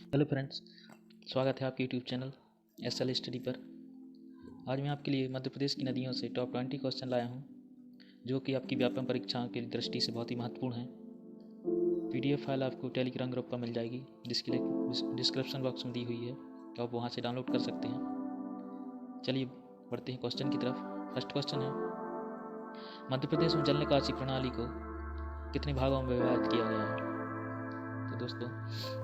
Hello friends, स्वागत है आपके यूट्यूब चैनल SL स्टडी पर। आज मैं आपके लिए मध्य प्रदेश की नदियों से टॉप 20 क्वेश्चन लाया हूं, जो कि आपकी व्यापम परीक्षाओं की दृष्टि से बहुत ही महत्वपूर्ण हैं। PDF फाइल आपको टेलीग्राम ग्रुप पर मिल जाएगी, जिसकी लिंक डिस्क्रिप्शन बॉक्स में दी हुई है, तो आप वहां से डाउनलोड कर सकते हैं। चलिए बढ़ते हैं क्वेश्चन की तरफ। फर्स्ट क्वेश्चन है, मध्य प्रदेश में जल निकासी प्रणाली को कितने भागों में विभाजित किया गया है? तो दोस्तों,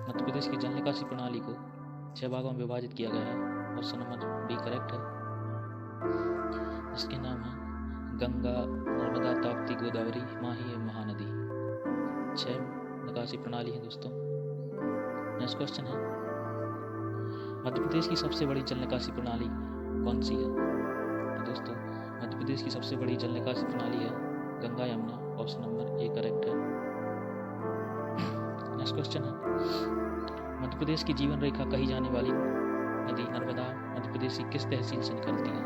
मध्य प्रदेश की जल निकासी प्रणाली को 6 भागों में विभाजित किया गया है। ऑप्शन नंबर बी करेक्ट है, जिसके नाम है गंगा, नर्मदा, ताप्ती, गोदावरी, माही एवं महानदी। 6 निकासी प्रणाली है दोस्तों। नेक्स्ट क्वेश्चन है, मध्य प्रदेश की सबसे बड़ी जल निकासी प्रणाली कौन सी है? तो दोस्तों, मध्य प्रदेश की सबसे बड़ी जल निकासी प्रणाली है Ganga Yamuna. Option number A correct है। नेक्स्ट क्वेश्चन है, मध्य प्रदेश की जीवन रेखा कही जाने वाली नदी नर्मदा मध्य प्रदेश की किस तहसील से निकलती है?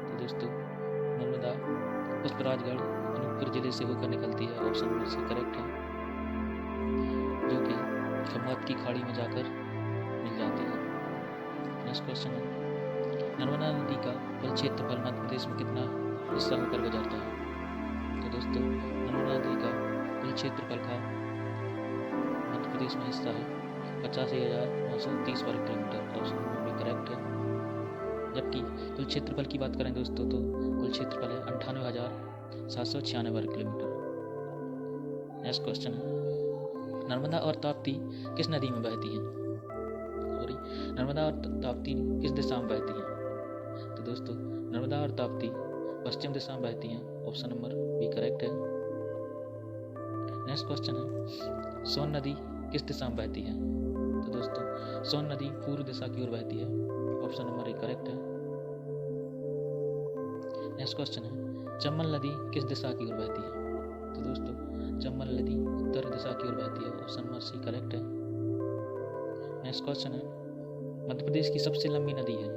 तो दोस्तों, नर्मदा पुष्पराजगढ़ अनूपपुर जिले से होकर निकलती है। ऑप्शन नंबर सी करेक्ट है, जो कि खम्भात की खाड़ी में जाकर मिल जाती है। नेक्स्ट क्वेश्चन है, नर्मदा नदी का कुल क्षेत्रफल मध्य प्रदेश में कितना हिस्सा होकर गुजरता है? तो दोस्तों, नर्मदा नदी का कुल क्षेत्रफल का मध्य प्रदेश में हिस्सा है 85,930 वर्ग kilometre. Option number B correct है। जबकि कुल क्षेत्रफल की बात करें दोस्तों, तो कुल क्षेत्रफल है 98,796 वर्ग किलोमीटर। नेक्स्ट क्वेश्चन है, नर्मदा और ताप्ती किस नदी में बहती हैं? नर्मदा और ताप्ती किस दिशा में बहती हैं? तो दोस्तों, नर्मदा और ताप्ती पश्चिम दिशा में बहती हैं। ऑप्शन नंबर बी करेक्ट है। नेक्स्ट क्वेश्चन है, सोन नदी किस दिशा में बहती है? तो दोस्तों, सोन नदी पूर्व दिशा की ओर बहती है। ऑप्शन नंबर ए करेक्ट है। नेक्स्ट क्वेश्चन है, चंबल नदी किस दिशा की ओर बहती है? तो दोस्तों, चंबल नदी उत्तर दिशा की ओर बहती है। ऑप्शन नंबर सी करेक्ट है। नेक्स्ट क्वेश्चन है, मध्य प्रदेश की सबसे लंबी नदी है?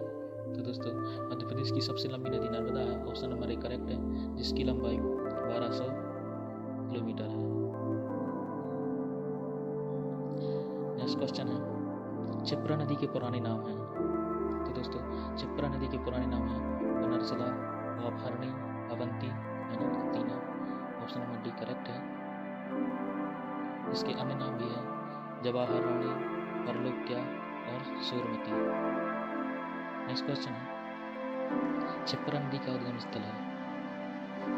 तो दोस्तों, मध्य प्रदेश की सबसे लंबी नदी नर्मदा है। ऑप्शन नंबर ए करेक्ट है, जिसकी लंबाई 1200 किलोमीटर है। नेक्स्ट क्वेश्चन है, क्षिप्रा नदी के पुराने नाम हैं? तो दोस्तों, क्षिप्रा नदी के पुराने नाम हैं बनरसिला, वापहरणी, अवंती, तीना। ऑप्शन नंबर डी करेक्ट है। इसके अन्य नाम भी हैं जवाहर रानी, परलोक्या और सूरमती। नेक्स्ट क्वेश्चन है, क्षिप्रा नदी का उद्गम स्थल है?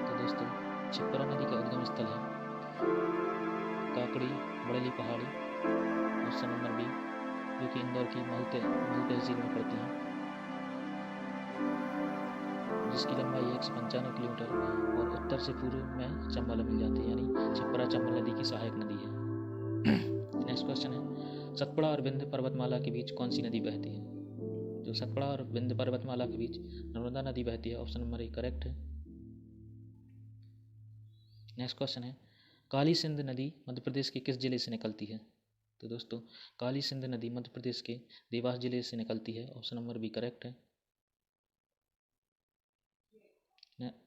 तो दोस्तों, क्षिप्रा नदी का उद्गम स्थल है काकड़ी, बड़ेली पहाड़ी। ऑप्शन नंबर बी, जो कि इंदौर की महू तहसील में पड़ती है, जिसकी लंबाई 195 किलोमीटर और उत्तर से पूर्व में चंबल मिल जाती है, यानी क्षिप्रा चंबल नदी की सहायक नदी है। नेक्स्ट क्वेश्चन है, सतपुड़ा और विंध्य पर्वतमाला के बीच कौन सी नदी बहती है? जो सतपुड़ा और विंध्य पर्वतमाला के बीच नर्मदा नदी बहती है। ऑप्शन नंबर ए करेक्ट है। नेक्स्ट क्वेश्चन है, काली सिंध नदी मध्य प्रदेश के किस जिले से निकलती है? तो दोस्तों, काली सिंध नदी मध्य प्रदेश के देवास जिले से निकलती है। ऑप्शन नंबर बी करेक्ट है,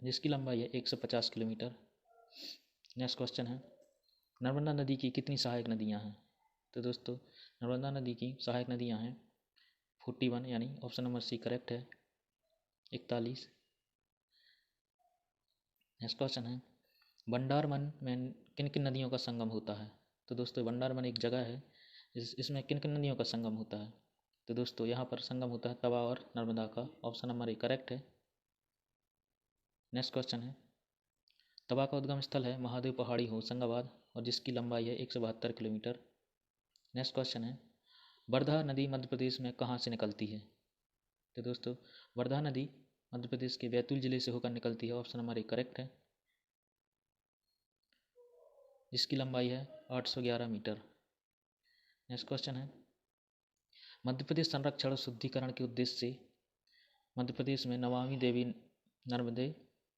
जिसकी लंबाई है 150 किलोमीटर। नेक्स्ट क्वेश्चन है, नर्मदा नदी की कितनी सहायक नदियां हैं? तो दोस्तों, नर्मदा नदी की सहायक नदियां हैं 41, यानी ऑप्शन नंबर सी करेक्ट है, 41। नेक्स्ट क्वेश्चन है, बंडारमन में किन किन नदियों का संगम होता है? तो दोस्तों, बंडारमन एक जगह है इसमें किन किन नदियों का संगम होता है? तो दोस्तों, यहाँ पर संगम होता है तवा और नर्मदा का। ऑप्शन नंबर ए करेक्ट है। नेक्स्ट क्वेश्चन है, तवा का उद्गम स्थल है महादेव पहाड़ी होशंगाबाद और जिसकी लंबाई है 172 किलोमीटर। नेक्स्ट क्वेश्चन है, वर्धा नदी मध्य प्रदेश में कहाँ से निकलती है? तो दोस्तों, वर्धा नदी मध्य प्रदेश के बैतूल जिले से होकर निकलती है। ऑप्शन नंबर ए करेक्ट है, जिसकी लंबाई है 811 मीटर। नेक्स्ट क्वेश्चन है, मध्य प्रदेश संरक्षण और शुद्धिकरण के उद्देश्य से मध्य प्रदेश में नमामि देवी नर्मदे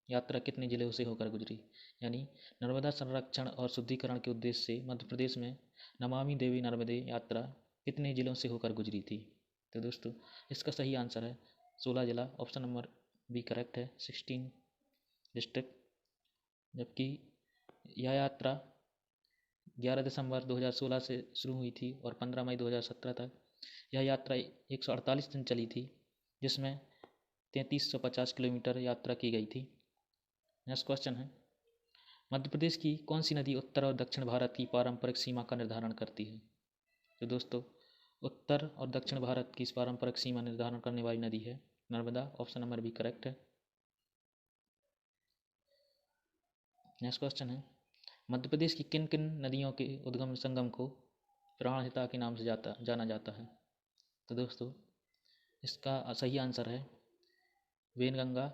यात्रा कितने जिलों से होकर गुजरी? यानी नर्मदा संरक्षण और शुद्धिकरण के उद्देश्य से मध्य प्रदेश में नमामि देवी नर्मदे यात्रा कितने जिलों से होकर गुजरी थी? तो दोस्तों, इसका सही आंसर है 16 जिला। ऑप्शन नंबर बी करेक्ट है, 16 डिस्ट्रिक्ट। जबकि यह यात्रा 11 दिसंबर 2016 से शुरू हुई थी और 15 मई 2017 तक यह यात्रा 148 दिन चली थी, जिसमें 3350 किलोमीटर यात्रा की गई थी। नेक्स्ट क्वेश्चन है, मध्य प्रदेश की कौन सी नदी उत्तर और दक्षिण भारत की पारंपरिक सीमा का निर्धारण करती है? तो दोस्तों, उत्तर और दक्षिण भारत की इस पारंपरिक सीमा निर्धारण करने वाली नदी है Narmada. Option number B correct है। नेक्स्ट क्वेश्चन है, मध्य प्रदेश की किन किन नदियों के उद्गम संगम को प्राणहिता के नाम से जाना जाता है? तो दोस्तों, इसका सही आंसर है वेनगंगा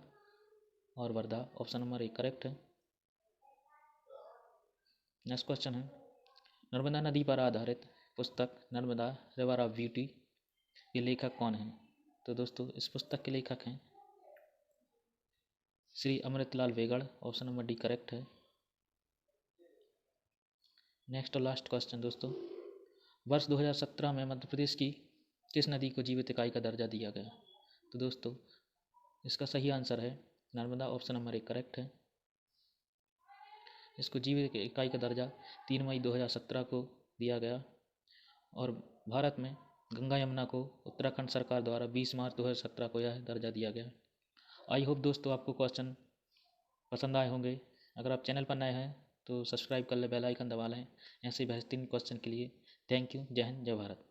और Wardha. Option number A correct है। नेक्स्ट क्वेश्चन है, नर्मदा नदी पर आधारित पुस्तक नर्मदा रिवर ऑफ ब्यूटी के लेखक कौन हैं? तो दोस्तों, इस पुस्तक के लेखक हैं Shri Amritlal Vegad. Option number D correct है। नेक्स्ट और लास्ट क्वेश्चन दोस्तों, वर्ष 2017 में मध्य प्रदेश की किस नदी को जीवित इकाई का दर्जा दिया गया? तो दोस्तों, इसका सही आंसर है नर्मदा। ऑप्शन नंबर एक करेक्ट है। इसको जीवित इकाई का दर्जा 3 मई 2017 को दिया गया और भारत में गंगा यमुना को उत्तराखंड सरकार द्वारा 20 मार्च 2017 को यह दर्जा दिया गया। आई होप दोस्तों आपको क्वेश्चन पसंद आए होंगे। अगर आप चैनल पर नए हैं तो सब्सक्राइब कर ले, बेल आइकन दबा लें ऐसे बेहतरीन क्वेश्चन के लिए। Thank you. जय हिंद, जय भारत।